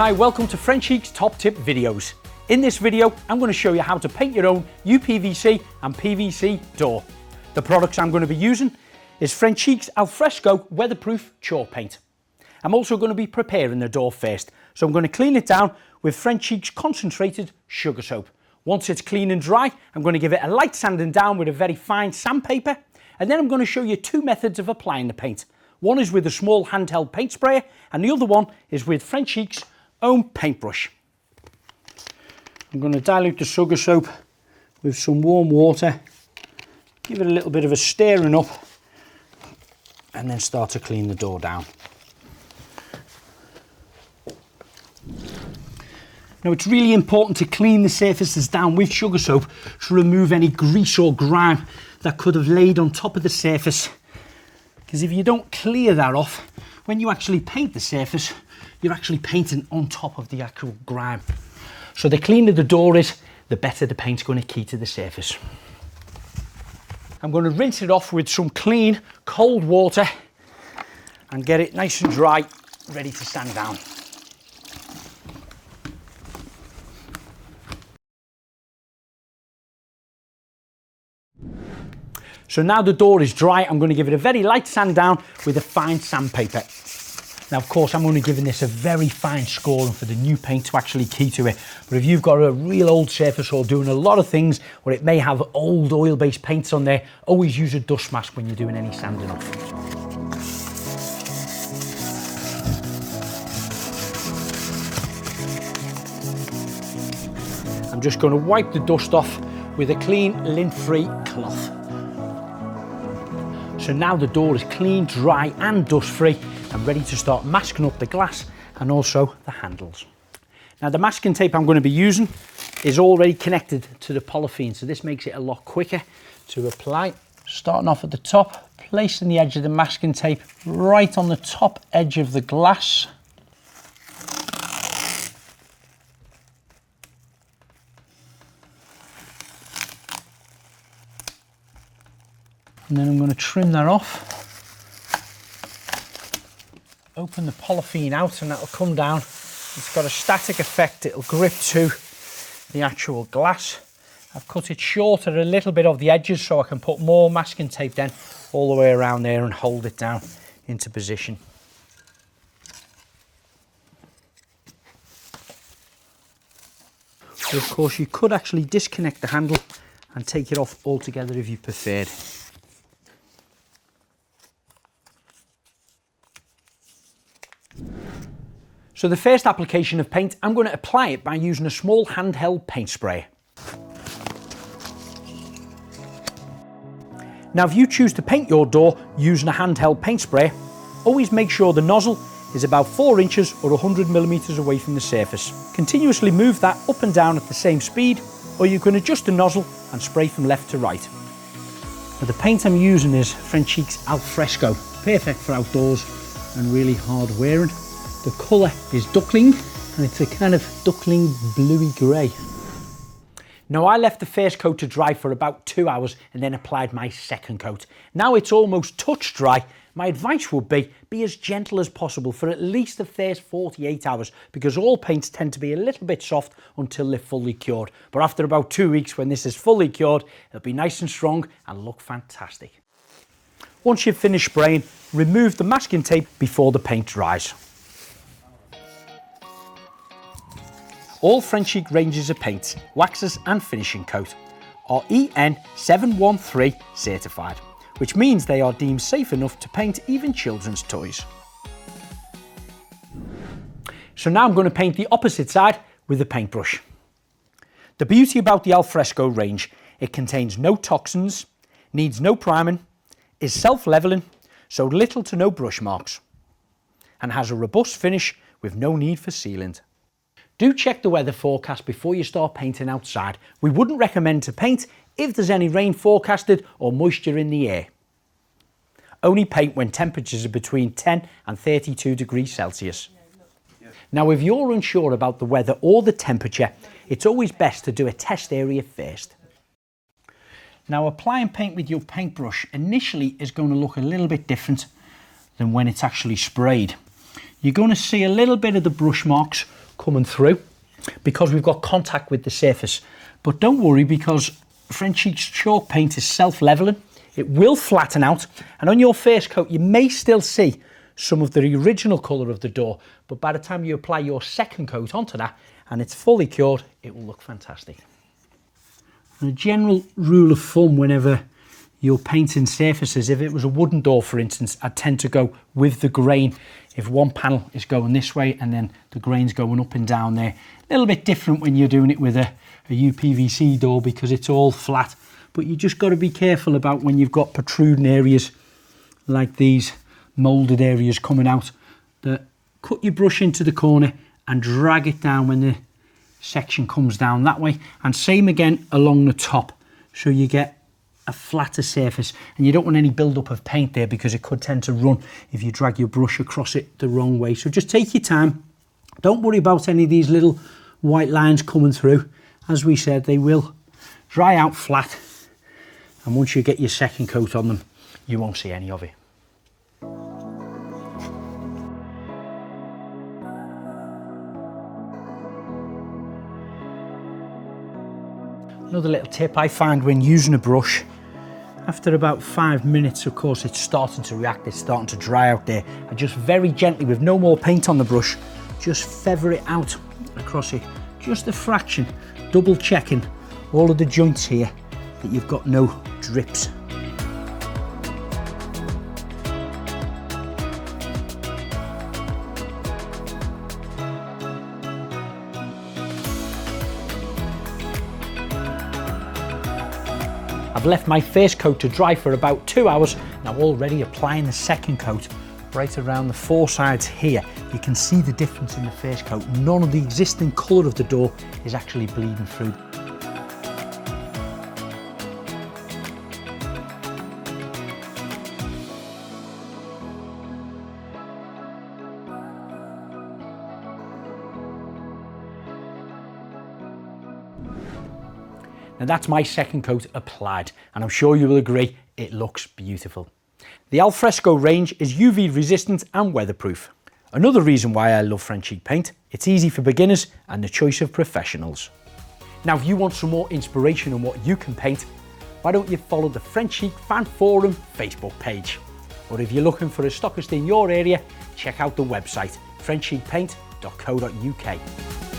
Hi, welcome to Frenchic's Top Tip Videos. In this video, I'm going to show you how to paint your own UPVc and PVC door. The products I'm going to be using is Frenchic's Alfresco Weatherproof Chalk Paint. I'm also going to be preparing the door first, so I'm going to clean it down with Frenchic's Concentrated Sugar Soap. Once it's clean and dry, I'm going to give it a light sanding down with a very fine sandpaper, and then I'm going to show you two methods of applying the paint. One is with a small handheld paint sprayer, and the other one is with Frenchic's own paintbrush. I'm going to dilute the sugar soap with some warm water, give it a little bit of a stirring up, and then start to clean the door down. Now, it's really important to clean the surfaces down with sugar soap to remove any grease or grime that could have laid on top of the surface. Because if you don't clear that off, when you actually paint the surface, you're actually painting on top of the actual grime. So the cleaner the door is, the better the paint's going to key to the surface. I'm going to rinse it off with some clean, cold water and get it nice and dry, ready to sand down. So now the door is dry, I'm going to give it a very light sand down with a fine sandpaper. Now, of course, I'm only giving this a very fine scoring for the new paint to actually key to it. But if you've got a real old surface or doing a lot of things where it may have old oil-based paints on there, always use a dust mask when you're doing any sanding off. I'm just going to wipe the dust off with a clean lint-free cloth. So now the door is clean, dry and dust-free and ready to start masking up the glass and also the handles. Now, the masking tape I'm going to be using is already connected to the polythene, so this makes it a lot quicker to apply. Starting off at the top, placing the edge of the masking tape right on the top edge of the glass. And then I'm going to trim that off. Open the polythene out and that'll come down. It's got a static effect, it'll grip to the actual glass. I've cut it short at a little bit of the edges so I can put more masking tape then all the way around there and hold it down into position. So of course you could actually disconnect the handle and take it off altogether if you preferred. So the first application of paint, I'm going to apply it by using a small handheld paint sprayer. Now, if you choose to paint your door using a handheld paint sprayer, always make sure the nozzle is about 4 inches or 100 millimeters away from the surface. Continuously move that up and down at the same speed, or you can adjust the nozzle and spray from left to right. Now, the paint I'm using is Frenchic's Alfresco, perfect for outdoors and really hard wearing. The colour is duckling and it's a kind of duckling bluey grey. Now, I left the first coat to dry for about 2 hours and then applied my second coat. Now it's almost touch dry. My advice would be as gentle as possible for at least the first 48 hours because all paints tend to be a little bit soft until they're fully cured. But after about 2 weeks, when this is fully cured, it'll be nice and strong and look fantastic. Once you've finished spraying, remove the masking tape before the paint dries. All Frenchic ranges of paints, waxes and finishing coat are EN 713 certified, which means they are deemed safe enough to paint even children's toys. So now I'm going to paint the opposite side with a paintbrush. The beauty about the Alfresco range, it contains no toxins, needs no priming, is self-leveling, so little to no brush marks, and has a robust finish with no need for sealant. Do check the weather forecast before you start painting outside. We wouldn't recommend to paint if there's any rain forecasted or moisture in the air. Only paint when temperatures are between 10 and 32 degrees Celsius. Now, if you're unsure about the weather or the temperature, it's always best to do a test area first. Now, applying paint with your paintbrush initially is going to look a little bit different than when it's actually sprayed. You're going to see a little bit of the brush marks coming through because we've got contact with the surface. But don't worry, because Frenchic's chalk paint is self-leveling. It will flatten out, and on your first coat you may still see some of the original colour of the door, but by the time you apply your second coat onto that and it's fully cured, it will look fantastic. And a general rule of thumb whenever you're painting surfaces, if it was a wooden door for instance, I'd tend to go with the grain. If one panel is going this way and then the grain's going up and down there, a little bit different when you're doing it with a UPVc door because it's all flat. But you just got to be careful about when you've got protruding areas like these moulded areas coming out, that cut your brush into the corner and drag it down when the section comes down that way, and same again along the top, so you get a flatter surface, and you don't want any build-up of paint there because it could tend to run if you drag your brush across it the wrong way. So just take your time, don't worry about any of these little white lines coming through. As we said, they will dry out flat, and once you get your second coat on them you won't see any of it. Another little tip I find when using a brush, after about 5 minutes, of course, it's starting to react, it's starting to dry out there. I just very gently, with no more paint on the brush, just feather it out across it, just a fraction, double checking all of the joints here that you've got no drips. I've left my first coat to dry for about 2 hours. Now already applying the second coat right around the four sides here. You can see the difference in the first coat. None of the existing colour of the door is actually bleeding through. Now that's my second coat applied, and I'm sure you will agree it looks beautiful. The Alfresco range is UV resistant and weatherproof. Another reason why I love Frenchic paint, it's easy for beginners and the choice of professionals. Now if you want some more inspiration on what you can paint, why don't you follow the Frenchic Fan Forum Facebook page? Or if you're looking for a stockist in your area, check out the website frenchicpaint.co.uk.